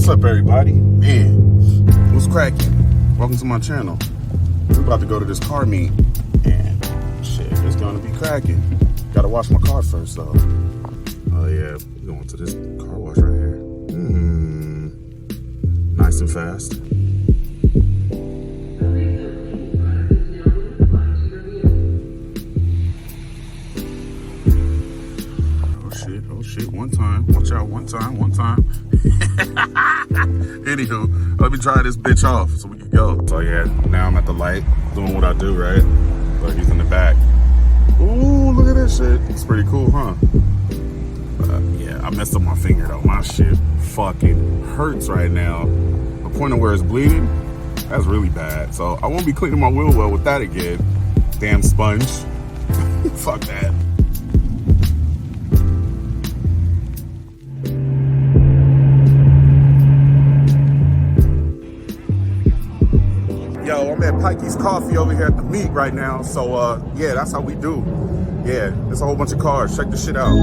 What's up, everybody? Man, what's cracking? Welcome to my channel. We're about to go to this car meet, and shit, it's gonna be cracking. Gotta wash my car first, though. Oh yeah, we're going to this car wash right here. Nice and fast. Oh shit, one time. Watch out, one time. Anywho, let me dry this bitch off so we can go. So yeah, now I'm at the light, doing what I do, right? But he's in the back. Ooh, look at that shit. It's pretty cool, huh? Yeah, I messed up my finger though. My shit fucking hurts right now. The point of where it's bleeding, that's really bad. So I won't be cleaning my wheel well with that again. Damn sponge. Fuck that. Yo, I'm at Pikey's Coffee over here at the meet right now. So, yeah, that's how we do. Yeah, there's a whole bunch of cars. Check this shit out.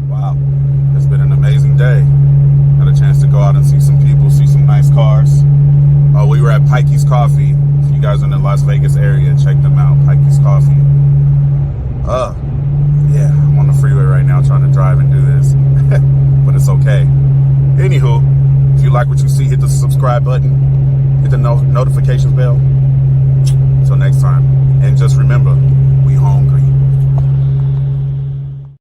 Wow, it's been an amazing day. Had a chance to go out and see some people, see some nice cars. We were at Pikey's Coffee. If you guys are in the Las Vegas area, check them out, Pikey's Coffee. Yeah, I'm on the freeway right now trying to drive and do this, but it's okay. Anywho, if you like what you see, hit the subscribe button, hit the notifications bell. Until next time, and just remember, we hungry.